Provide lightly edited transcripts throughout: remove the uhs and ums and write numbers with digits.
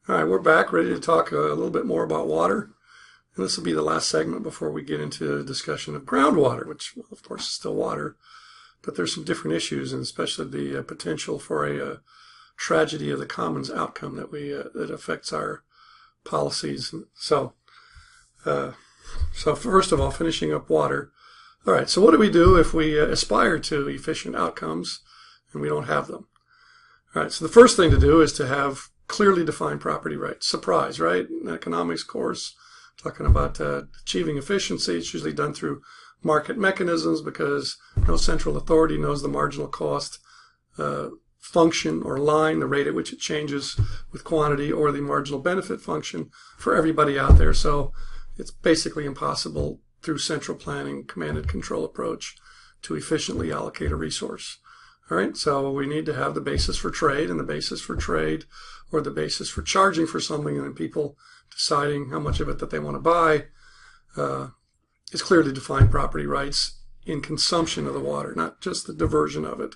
All right, we're back, ready to talk a little bit more about water. And this will be the last segment before we get into a discussion of groundwater, which, of course, is still water. But there's some different issues, and especially the potential for a tragedy of the commons outcome that affects our policies. So first of all, finishing up water. All right, so what do we do if we aspire to efficient outcomes and we don't have them? All right, so the first thing to do is to have clearly defined property rights. Surprise, right? In an economics course, talking about achieving efficiency. It's usually done through market mechanisms because no central authority knows the marginal cost function or line, the rate at which it changes with quantity, or the marginal benefit function for everybody out there. So it's basically impossible through central planning, command and control approach to efficiently allocate a resource. All right, so we need to have the basis for trade, and the basis for trade, or the basis for charging for something and then people deciding how much of it that they want to buy, is clearly defined property rights in consumption of the water, not just the diversion of it,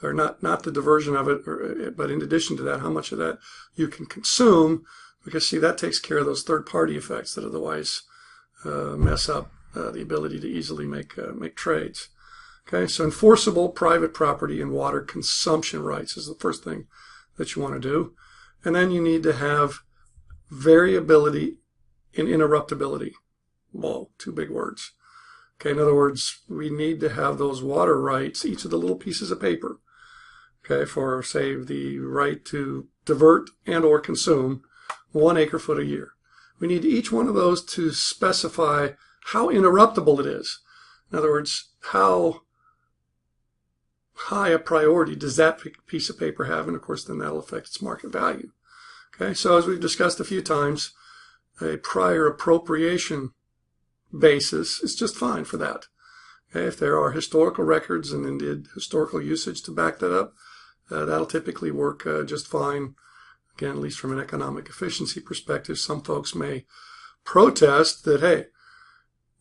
or not the diversion of it, but in addition to that, how much of that you can consume, because see, that takes care of those third-party effects that otherwise mess up the ability to easily make trades. Okay, so enforceable private property and water consumption rights is the first thing that you want to do. And then you need to have variability and interruptibility. Whoa, two big words. Okay, in other words, we need to have those water rights, each of the little pieces of paper, okay, for, say, the right to divert and or consume 1 acre-foot a year. We need each one of those to specify how interruptible it is. In other words, how high a priority does that piece of paper have, and of course then that'll affect its market value. Okay, so as we've discussed a few times, a prior appropriation basis is just fine for that. Okay, if there are historical records and indeed historical usage to back that up, that'll typically work just fine. Again, at least from an economic efficiency perspective, some folks may protest that, hey,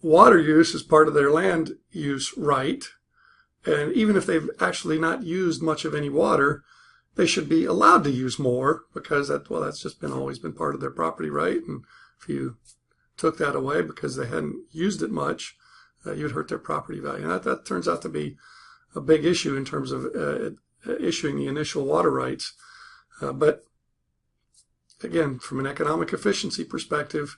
water use is part of their land use right, and even if they've actually not used much of any water, they should be allowed to use more because that's just always been part of their property right. And if you took that away because they hadn't used it much, you'd hurt their property value. And that turns out to be a big issue in terms of issuing the initial water rights. But again, from an economic efficiency perspective,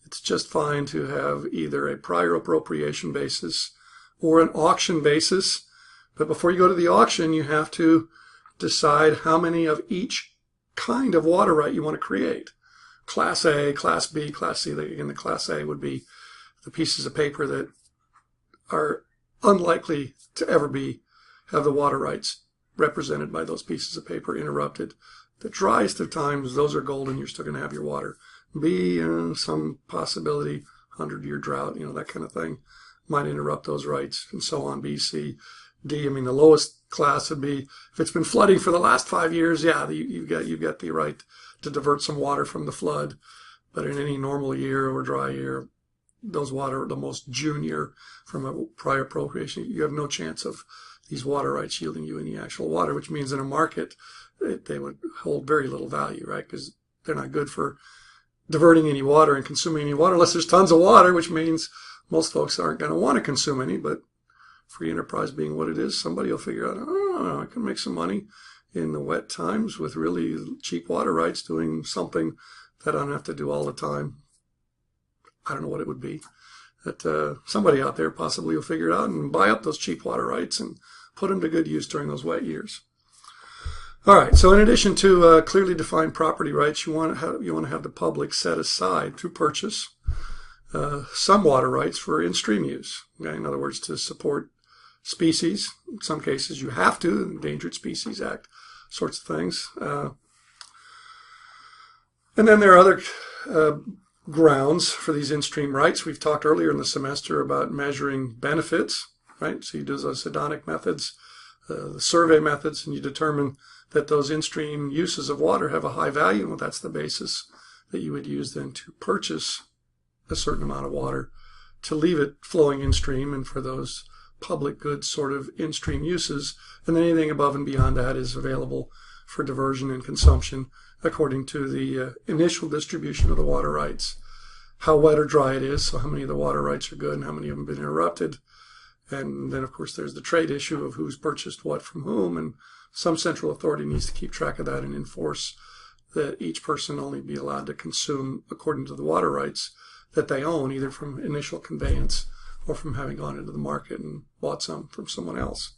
it's just fine to have either a prior appropriation basis or an auction basis. But before you go to the auction, you have to decide how many of each kind of water right you want to create. Class A, Class B, Class C. Again, the Class A would be the pieces of paper that are unlikely to ever have the water rights represented by those pieces of paper interrupted. The driest of times, those are golden. You're still going to have your water. B, some possibility, 100-year drought, that kind of thing, might interrupt those rights, and so on. B, C, D. I mean, the lowest class would be if it's been flooding for the last 5 years. Yeah, you've got the right to divert some water from the flood. But in any normal year or dry year, those water, the most junior from a prior appropriation, you have no chance of these water rights yielding you any actual water, which means in a market they would hold very little value, right? Because they're not good for diverting any water and consuming any water unless there's tons of water, which means most folks aren't going to want to consume any. But free enterprise being what it is, somebody will figure out, I can make some money in the wet times with really cheap water rights doing something that I don't have to do all the time. I don't know what it would be. That somebody out there possibly will figure it out and buy up those cheap water rights and put them to good use during those wet years. All right, so in addition to clearly defined property rights, you want to have the public set aside through purchase some water rights for in-stream use. Okay? In other words, to support species. In some cases, you have to, Endangered Species Act, sorts of things. And then there are other grounds for these in-stream rights. We've talked earlier in the semester about measuring benefits, right? So you do those hedonic methods, the survey methods, and you determine that those in-stream uses of water have a high value, and that's the basis that you would use then to purchase a certain amount of water to leave it flowing in-stream and for those public goods sort of in-stream uses. And then anything above and beyond that is available for diversion and consumption. according to the initial distribution of the water rights, how wet or dry it is, so how many of the water rights are good and how many of them have been interrupted. And then, of course, there's the trade issue of who's purchased what from whom, and some central authority needs to keep track of that and enforce that each person only be allowed to consume according to the water rights that they own, either from initial conveyance or from having gone into the market and bought some from someone else.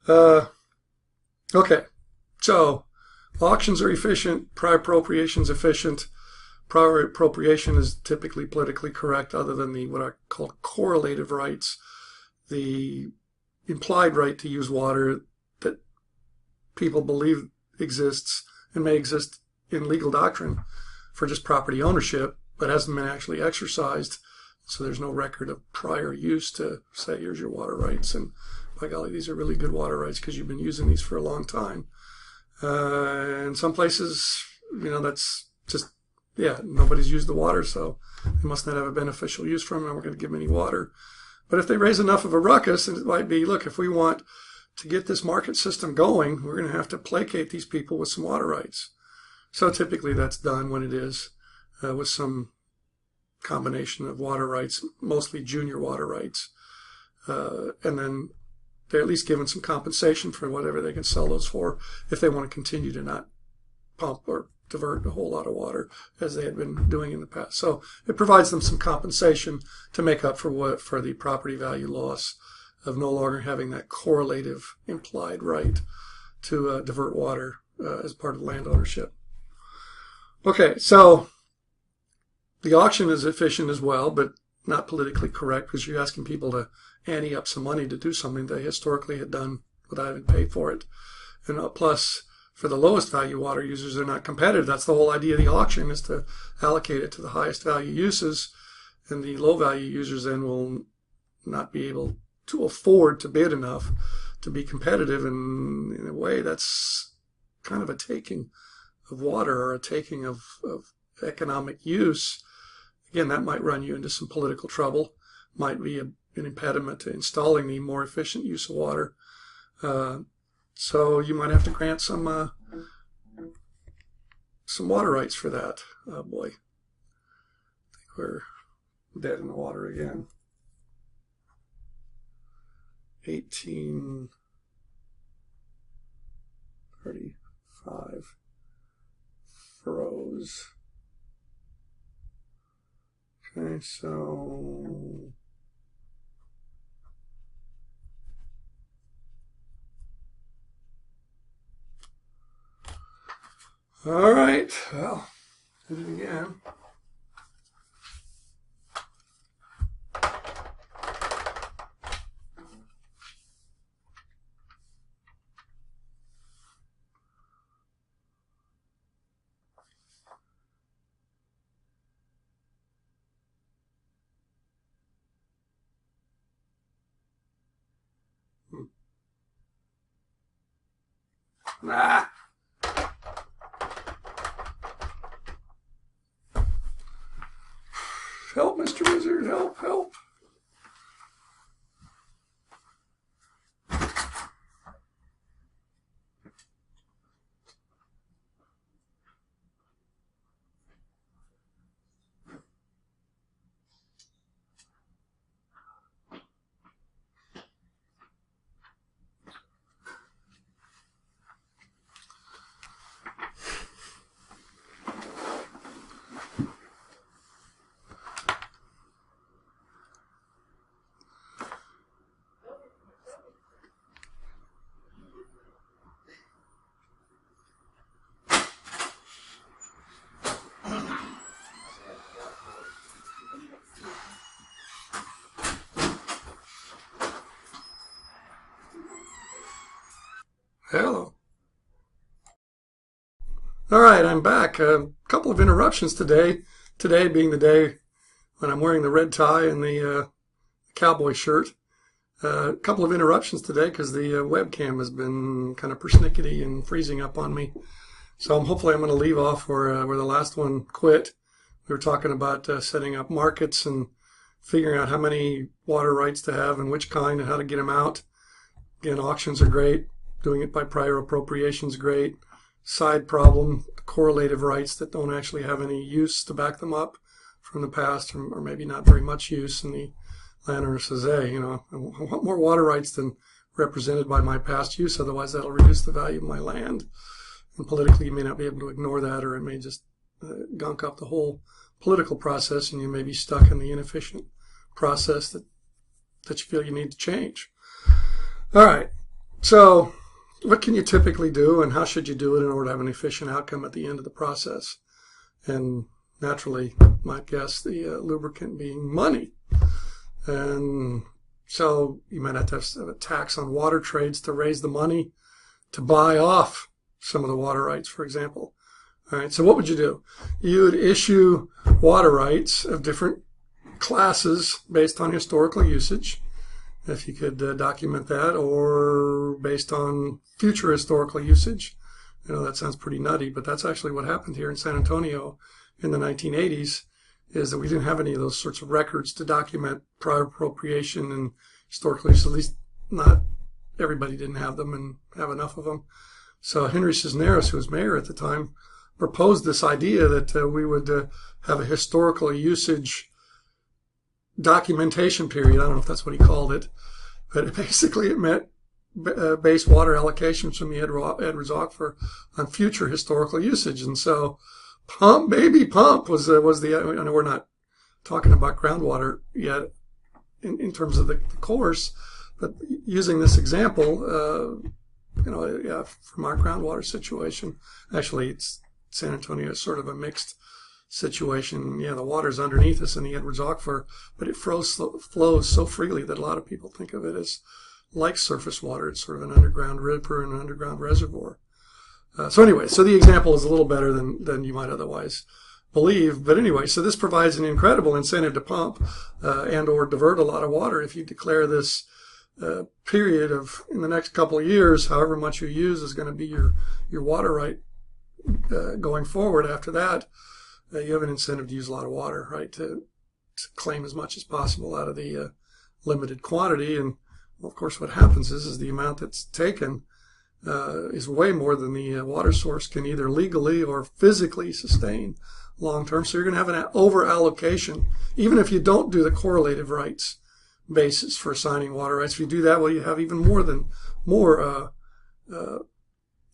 Okay, so auctions are efficient, prior appropriation is efficient. Prior appropriation is typically politically correct other than the what I call correlative rights, the implied right to use water that people believe exists and may exist in legal doctrine for just property ownership, but hasn't been actually exercised. So there's no record of prior use to say, here's your water rights, and by golly, these are really good water rights because you've been using these for a long time. In some places, that's just, nobody's used the water, so they must not have a beneficial use from it, and we're going to give them any water. But if they raise enough of a ruckus, it might be, look, if we want to get this market system going, we're going to have to placate these people with some water rights. So typically that's done when it is with some combination of water rights, mostly junior water rights. And then they're at least given some compensation for whatever they can sell those for if they want to continue to not pump or divert a whole lot of water as they had been doing in the past. So it provides them some compensation to make up for the property value loss of no longer having that correlative implied right to divert water as part of land ownership. Okay, so the auction is efficient as well, but not politically correct because you're asking people to ante up some money to do something they historically had done without having paid for it. And plus, for the lowest value water users, they're not competitive. That's the whole idea of the auction, is to allocate it to the highest value uses. And the low value users then will not be able to afford to bid enough to be competitive. And in a way, that's kind of a taking of water or a taking of economic use. Again, that might run you into some political trouble, might be an impediment to installing the more efficient use of water. So you might have to grant some water rights for that. Oh boy, I think we're dead in the water again. 1835 froze. Okay, so all right, well, did it again. Ah. Help, Mr. Wizard, help, help. Hello. All right, I'm back. A couple of interruptions today. Today being the day when I'm wearing the red tie and the cowboy shirt. A couple of interruptions today because the webcam has been kind of persnickety and freezing up on me. So hopefully I'm going to leave off where the last one quit. We were talking about setting up markets and figuring out how many water rights to have and which kind and how to get them out. Again, auctions are great. Doing it by prior appropriation is great. side problem, correlative rights that don't actually have any use to back them up from the past, or maybe not very much use, and the landowner says, hey, you know, I want more water rights than represented by my past use, otherwise that'll reduce the value of my land. And politically, you may not be able to ignore that, or it may just gunk up the whole political process, and you may be stuck in the inefficient process that you feel you need to change. All right, so what can you typically do, and how should you do it in order to have an efficient outcome at the end of the process? And naturally, my guess, the lubricant being money. And so you might have to have a tax on water trades to raise the money to buy off some of the water rights, for example. All right, so what would you do? You would issue water rights of different classes based on historical usage, if you could document that, or based on future historical usage. You know, that sounds pretty nutty, but that's actually what happened here in San Antonio in the 1980s, is that we didn't have any of those sorts of records to document prior appropriation and historical use. At least not everybody didn't have them and have enough of them. So Henry Cisneros, who was mayor at the time, proposed this idea that we would have a historical usage documentation period. I don't know if that's what he called it, but basically it meant base water allocations from the Edwards Aquifer on future historical usage. And so pump, baby, pump was the, I know we're not talking about groundwater yet in terms of the course, but using this example, you know, yeah, from our groundwater situation, actually it's San Antonio is sort of a mixed situation. Yeah, the water's underneath us in the Edwards Aquifer, but it flows so freely that a lot of people think of it as like surface water. It's sort of an underground river and an underground reservoir. So anyway, so the example is a little better than you might otherwise believe. But anyway, so this provides an incredible incentive to pump and or divert a lot of water if you declare this period of, in the next couple of years, however much you use is going to be your water right going forward. After that, you have an incentive to use a lot of water, right, to claim as much as possible out of the limited quantity. And well, of course, what happens is the amount that's taken is way more than the water source can either legally or physically sustain long term. So you're going to have an over allocation, even if you don't do the correlative rights basis for assigning water rights. If you do that, well, you have even more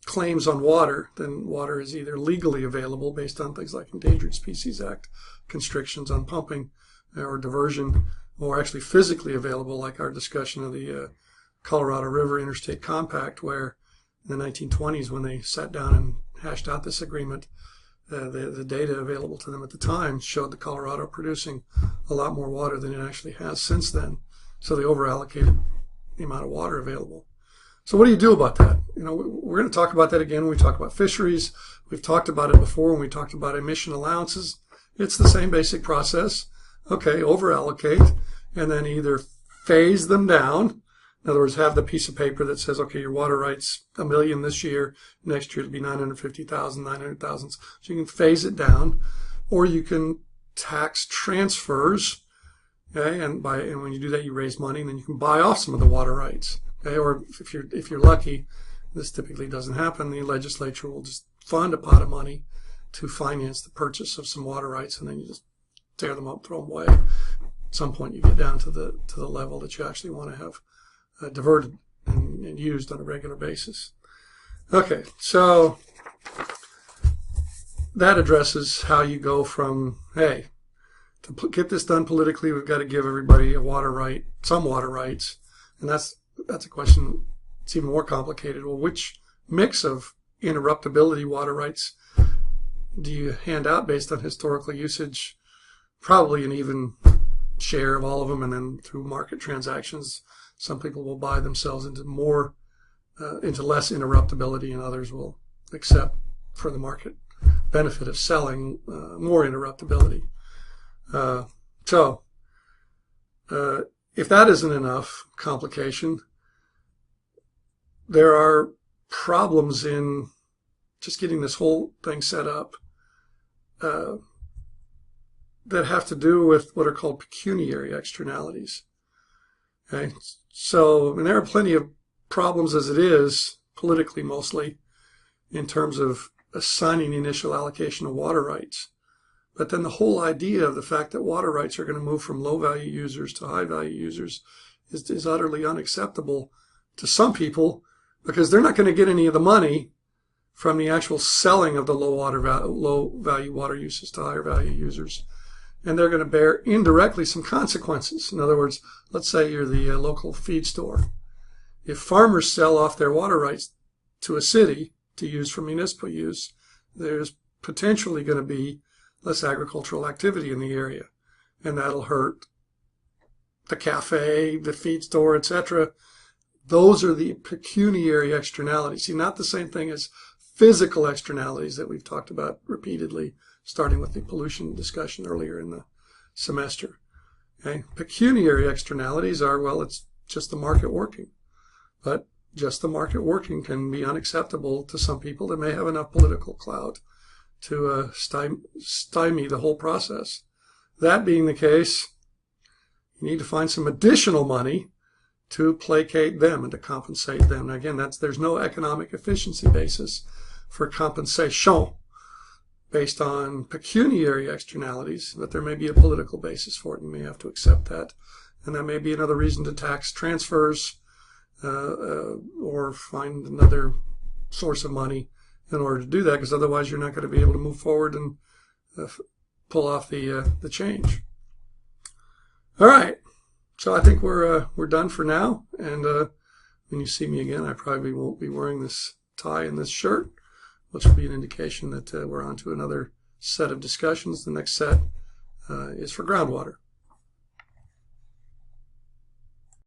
claims on water than water is either legally available based on things like Endangered Species Act constrictions on pumping or diversion, or actually physically available, like our discussion of the Colorado River Interstate Compact, where in the 1920s, when they sat down and hashed out this agreement, the data available to them at the time showed the Colorado producing a lot more water than it actually has since then. So they over-allocated the amount of water available. So what do you do about that? You know, we're going to talk about that again when we talk about fisheries. We've talked about it before when we talked about emission allowances. It's the same basic process. Okay, over-allocate, and then either phase them down. In other words, have the piece of paper that says, okay, your water rights, 1 million this year, next year it'll be 950,000, 900,000. So you can phase it down, or you can tax transfers. Okay, and when you do that, you raise money, and then you can buy off some of the water rights. Okay, or if you're lucky, this typically doesn't happen. The legislature will just fund a pot of money to finance the purchase of some water rights, and then you just tear them up, throw them away. At some point, you get down to the level that you actually want to have diverted and used on a regular basis. Okay, so that addresses how you go from, hey, to get this done politically, we've got to give everybody a water right, some water rights, and that's a question. It's even more complicated. Well, which mix of interruptibility water rights do you hand out based on historical usage? Probably an even share of all of them, and then through market transactions, some people will buy themselves into less interruptibility, and others will accept for the market benefit of selling more interruptibility. So if that isn't enough complication, there are problems in just getting this whole thing set up that have to do with what are called pecuniary externalities. Okay, so there are plenty of problems as it is, politically mostly, in terms of assigning the initial allocation of water rights. But then the whole idea of the fact that water rights are going to move from low-value users to high-value users is utterly unacceptable to some people, because they're not going to get any of the money from the actual selling of the low-value water uses to higher-value users. And they're going to bear indirectly some consequences. In other words, let's say you're the local feed store. If farmers sell off their water rights to a city to use for municipal use, there's potentially going to be less agricultural activity in the area, and that'll hurt the cafe, the feed store, etc. Those are the pecuniary externalities. See, not the same thing as physical externalities that we've talked about repeatedly, starting with the pollution discussion earlier in the semester. Okay? Pecuniary externalities are, well, it's just the market working. But just the market working can be unacceptable to some people that may have enough political clout to stymie the whole process. That being the case, you need to find some additional money to placate them and to compensate them. Now again, there's no economic efficiency basis for compensation based on pecuniary externalities, but there may be a political basis for it. You may have to accept that. And that may be another reason to tax transfers or find another source of money in order to do that, because otherwise you're not going to be able to move forward and pull off the change. All right, so I think we're done for now. And when you see me again, I probably won't be wearing this tie and this shirt, which will be an indication that we're on to another set of discussions. The next set is for groundwater.